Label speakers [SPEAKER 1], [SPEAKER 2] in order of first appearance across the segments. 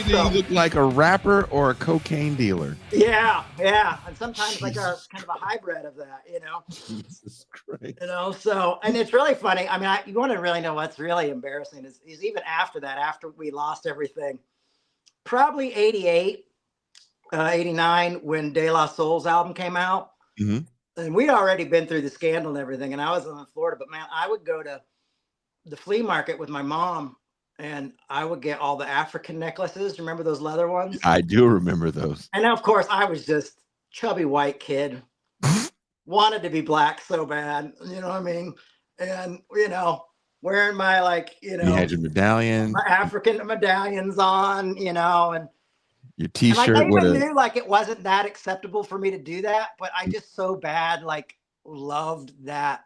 [SPEAKER 1] Either
[SPEAKER 2] So
[SPEAKER 1] you look like a rapper or a cocaine dealer.
[SPEAKER 2] yeah, and sometimes like a
[SPEAKER 1] Jesus,
[SPEAKER 2] kind of a hybrid of that,
[SPEAKER 1] Jesus Christ.
[SPEAKER 2] So, and it's really funny. I mean, you want to really know what's really embarrassing is even after that, after we lost everything, probably 88, 89, when De La Soul's album came out.
[SPEAKER 1] Mhm.
[SPEAKER 2] And we'd already been through the scandal and everything. And I was in Florida, but man, I would go to the flea market with my mom and I would get all the African necklaces. Remember those leather ones?
[SPEAKER 1] I do remember those.
[SPEAKER 2] And of course, I was just chubby white kid, wanted to be black so bad, you know what I mean? And, wearing my like,
[SPEAKER 1] You had your
[SPEAKER 2] my
[SPEAKER 1] medallion,
[SPEAKER 2] African medallions on,
[SPEAKER 1] your
[SPEAKER 2] and like I
[SPEAKER 1] T-shirt with
[SPEAKER 2] even
[SPEAKER 1] a
[SPEAKER 2] knew like it wasn't that acceptable for me to do that, but I just so bad like loved that.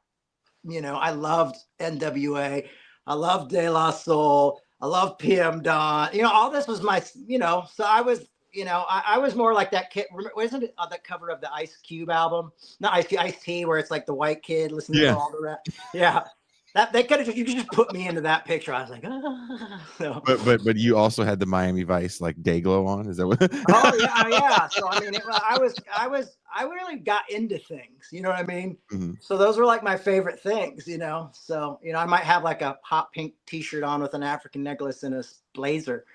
[SPEAKER 2] I loved NWA, I loved De La Soul, I loved PM Dawn. All this was my, so I was, I was more like that kid. Wasn't it on the cover of the Ice Cube album? Not Ice Cube, Ice T, where it's like the white kid listening to
[SPEAKER 1] yeah.
[SPEAKER 2] all the rap. Yeah. That they could have, you could just put me into that picture. I was like, so.
[SPEAKER 1] But you also had the Miami Vice like day glow on. Is that what?
[SPEAKER 2] Oh yeah, yeah. So I mean, I really got into things. You know what I mean?
[SPEAKER 1] Mhm.
[SPEAKER 2] So those were like my favorite things. So I might have like a hot pink T-shirt on with an African necklace and a blazer.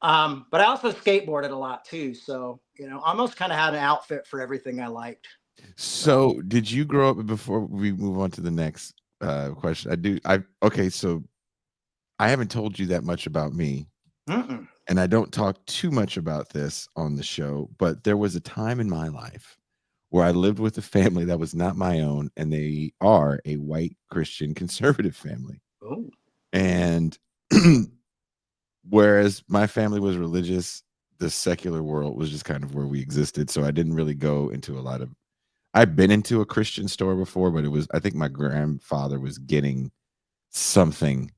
[SPEAKER 2] But I also skateboarded a lot too. So almost kind of had an outfit for everything I liked. So
[SPEAKER 1] So, did you grow up before we move on to the next question? Okay, so I haven't told you that much about me,
[SPEAKER 2] mm-mm.
[SPEAKER 1] and I don't talk too much about this on the show, but there was a time in my life where I lived with a family that was not my own, and they are a white Christian conservative family.
[SPEAKER 2] Oh,
[SPEAKER 1] And whereas my family was religious, the secular world was just kind of where we existed. So I didn't really go into a lot of I've been into a Christian store before, but I think my grandfather was getting something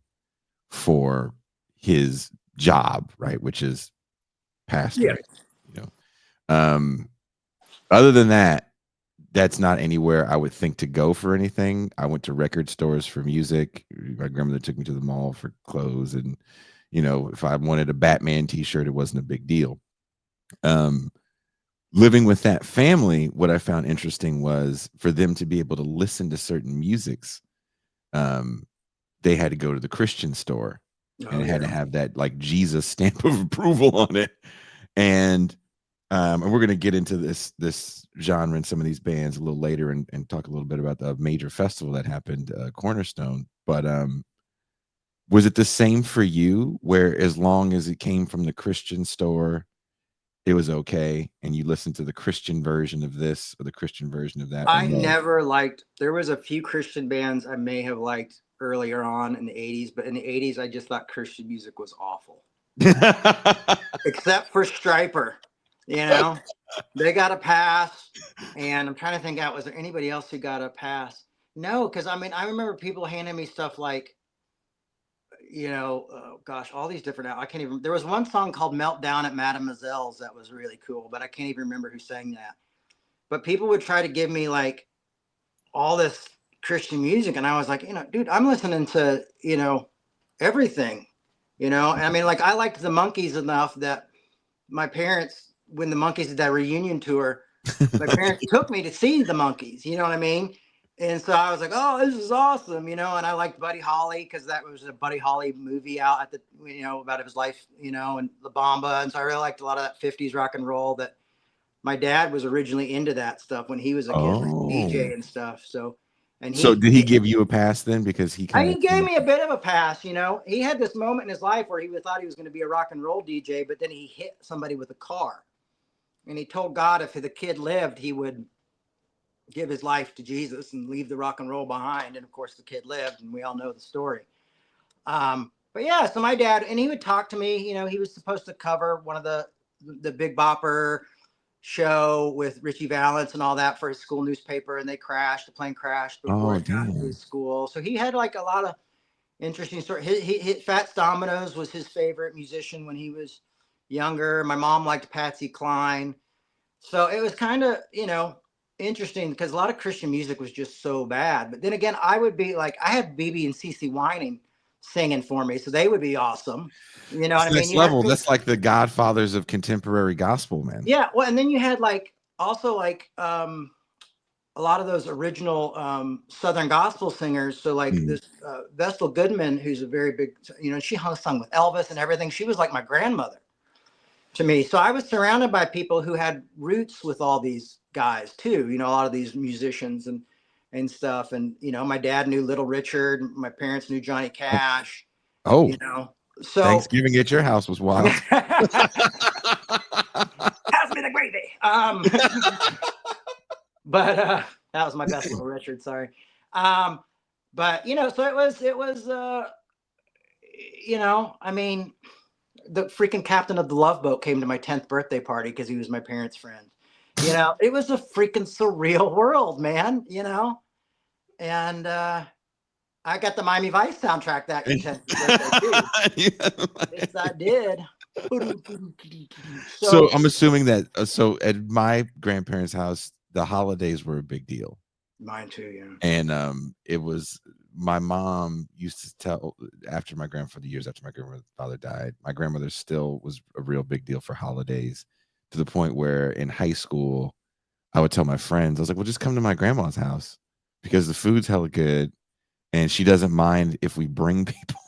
[SPEAKER 1] for his job, right? Which is
[SPEAKER 2] yeah.
[SPEAKER 1] pastoring, you know. Um, Other than that, that's not anywhere I would think to go for anything. I went to record stores for music. My grandmother took me to the mall for clothes, and if I wanted a Batman T-shirt, it wasn't a big deal. Um, Living with that family, what I found interesting was for them to be able to listen to certain musics, um, they had to go to the Christian store, and
[SPEAKER 2] Oh
[SPEAKER 1] it had to
[SPEAKER 2] yeah.
[SPEAKER 1] have that like Jesus stamp of approval on it. And and we're gonna get into this genre and some of these bands a little later, and talk a little bit about the major festival that happened, Cornerstone. But was it the same for you, where as long as it came from the Christian store, it was okay, and you listened to the Christian version of this or the Christian version of that, or
[SPEAKER 2] I
[SPEAKER 1] no?
[SPEAKER 2] never liked. There was a few Christian bands I may have liked earlier on in the '80s, but in the '80s, I just thought Christian music was awful. Except for Striper. You know, they got a pass. And I'm trying to think out, was there anybody else who got a pass? No, because I mean, I remember people handing me stuff like, oh, gosh, all these different, I can't even, there was one song called Meltdown at Mademoiselle's that was really cool, but I can't even remember who sang that. But people would try to give me like all this Christian music. And I was like, dude, I'm listening to, everything, and I mean, like, I liked the Monkees enough that my parents, when the Monkees did that reunion tour, my parents took me to see the Monkees. You know what I mean? And so I was like, "Oh, this is awesome," And I liked Buddy Holly because that was a Buddy Holly movie out at the, about his life, and La Bamba, and so I really liked a lot of that '50s rock and roll. That my dad was originally into that stuff when he was a kid, like
[SPEAKER 1] Oh.
[SPEAKER 2] DJ and stuff. So, and
[SPEAKER 1] So did he give you a pass then, because he kinda
[SPEAKER 2] he gave me a bit of a pass. He had this moment in his life where he thought he was going to be a rock and roll DJ, but then he hit somebody with a car, and he told God if the kid lived, he would give his life to Jesus and leave the rock and roll behind. And of course, the kid lived, and we all know the story. But yeah, so my dad, and he would talk to me. He was supposed to cover one of the Big Bopper show with Richie Valens and all that for his school newspaper, and they crashed. The plane crashed before
[SPEAKER 1] Oh,
[SPEAKER 2] it got to
[SPEAKER 1] damn.
[SPEAKER 2] his school. So he had like a lot of interesting stories. He Fats Dominoes was his favorite musician when he was younger. My mom liked Patsy Cline. So it was kind of, interesting because a lot of Christian music was just so bad. But then again, I would be like, I had BB and CC Whining. singing for me, so they would be awesome. You know
[SPEAKER 1] It's
[SPEAKER 2] what I mean?
[SPEAKER 1] next
[SPEAKER 2] You had
[SPEAKER 1] level.
[SPEAKER 2] people,
[SPEAKER 1] That's like the godfathers of contemporary gospel, man.
[SPEAKER 2] yeah. Well, and then you had like also like a lot of those original Southern gospel singers. So like
[SPEAKER 1] Mm.
[SPEAKER 2] this Vestal Goodman, who's a very big, you know, she sung with Elvis and everything. She was like my grandmother to me. So I was surrounded by people who had roots with all these guys too. You know, a lot of these musicians and stuff. And you know, my dad knew Little Richard. My parents knew Johnny
[SPEAKER 1] Oh,
[SPEAKER 2] Cash.
[SPEAKER 1] oh,
[SPEAKER 2] You know, so
[SPEAKER 1] Thanksgiving at your house was wild.
[SPEAKER 2] pass me the gravy. But that was my best Little Richard. Sorry. Um, but you know, so it was you know, I mean, the freaking captain of the Love Boat came to my 10th birthday party because he was my parents' friend. You know, it was a freaking surreal world, man. You know, and I got the Miami Vice soundtrack that 10th birthday too. Yes, I did.
[SPEAKER 1] So
[SPEAKER 2] So
[SPEAKER 1] I'm assuming that so at my grandparents' house, the holidays were a big deal.
[SPEAKER 2] mine too, yeah.
[SPEAKER 1] And it was my mom used to tell after my grandfather years after my grandfather died, my grandmother still was a real big deal for holidays to the point where in high school I would tell my friends, I was like, well, just come to my grandma's house because the food's hella good and she doesn't mind if we bring people,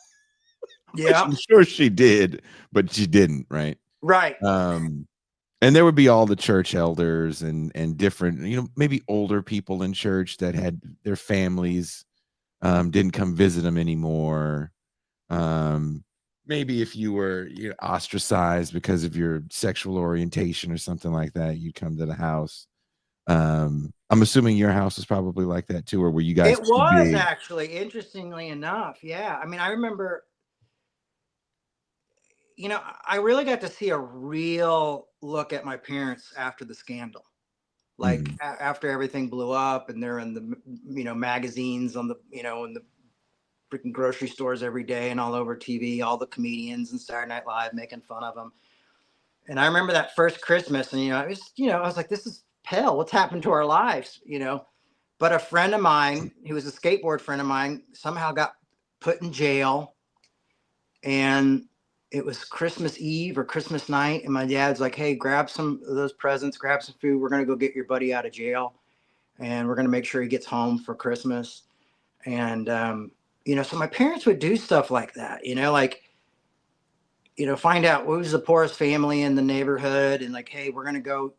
[SPEAKER 1] which
[SPEAKER 2] Yeah.
[SPEAKER 1] I'm sure she did, but she didn't, right?
[SPEAKER 2] Right.
[SPEAKER 1] Um, and there would be all the church elders and different, you know, maybe older people in church that had their families didn't come visit them anymore. Um, maybe if you were, you know, ostracized because of your sexual orientation or something like that, you'd come to the house. I'm assuming your house was probably like that too, or were you guys
[SPEAKER 2] It
[SPEAKER 1] too
[SPEAKER 2] was
[SPEAKER 1] big?
[SPEAKER 2] actually, interestingly enough. Yeah. I mean, I remember, you know, I really got to see a real look at my parents after the scandal. Like
[SPEAKER 1] Mhm.
[SPEAKER 2] after everything blew up and they're in the, you know, magazines on the, you know, in the freaking grocery stores every day and all over TV, all the comedians and Saturday Night Live making fun of them. And I remember that first Christmas and, you know, it was, you know, I was like, this is hell. What's happened to our lives? You know, but a friend of mine who was a skateboard friend of mine somehow got put in jail, and it was Christmas Eve or Christmas night, and my dad's like, hey, grab some of those presents, grab some food, we're going to go get your buddy out of jail, and we're going to make sure he gets home for Christmas. And you know, so my parents would do stuff like that, you know, like, you know, find out what was the poorest family in the neighborhood, and like, hey, we're going to go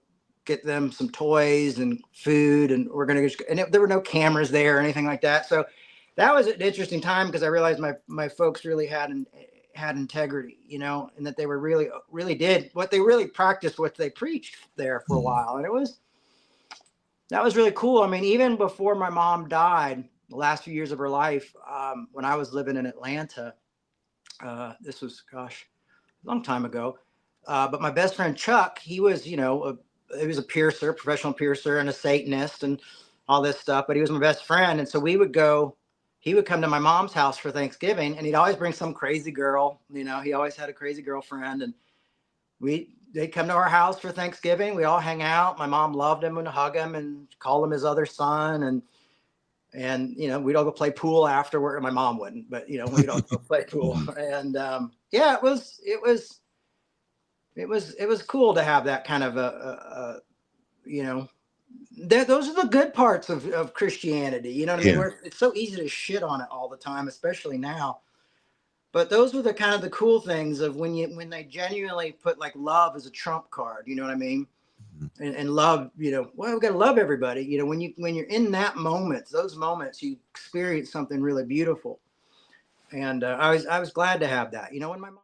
[SPEAKER 2] get them some toys and food, and we're going to, and there were no cameras there or anything like that. So that was an interesting time because I realized my folks really had integrity, you know, and that they were really did what they really practiced, what they preached there for a
[SPEAKER 1] Mhm.
[SPEAKER 2] while. And it was, that was really cool. I mean, even before my mom died, the last few years of her life, when I was living in Atlanta, this was, gosh, a long time ago. But my best friend Chuck, he was, you know, he was a piercer, professional piercer, and a Satanist, and all this stuff. But he was my best friend, and so we would go. He would come to my mom's house for Thanksgiving, and he'd always bring some crazy girl. You know, he always had a crazy girlfriend, and they'd come to our house for Thanksgiving. We all hang out. My mom loved him and hug him and call him his other son, and you know, we'd all go play pool afterward. My mom wouldn't, but you know, we'd all go play pool,
[SPEAKER 1] Mhm.
[SPEAKER 2] and yeah, it was cool to have that kind of a you know, those are the good parts of Christianity. You know what I mean?
[SPEAKER 1] Yeah.
[SPEAKER 2] Where it's so easy to shit on it all the time, especially now. But those were the kind of the cool things of when they genuinely put like love as a trump card. You know what I mean?
[SPEAKER 1] Mhm.
[SPEAKER 2] And love. You know, well, we got to love everybody. You know, when you're in that moment, those moments, you experience something really beautiful. And I was glad to have that. You know, when my mom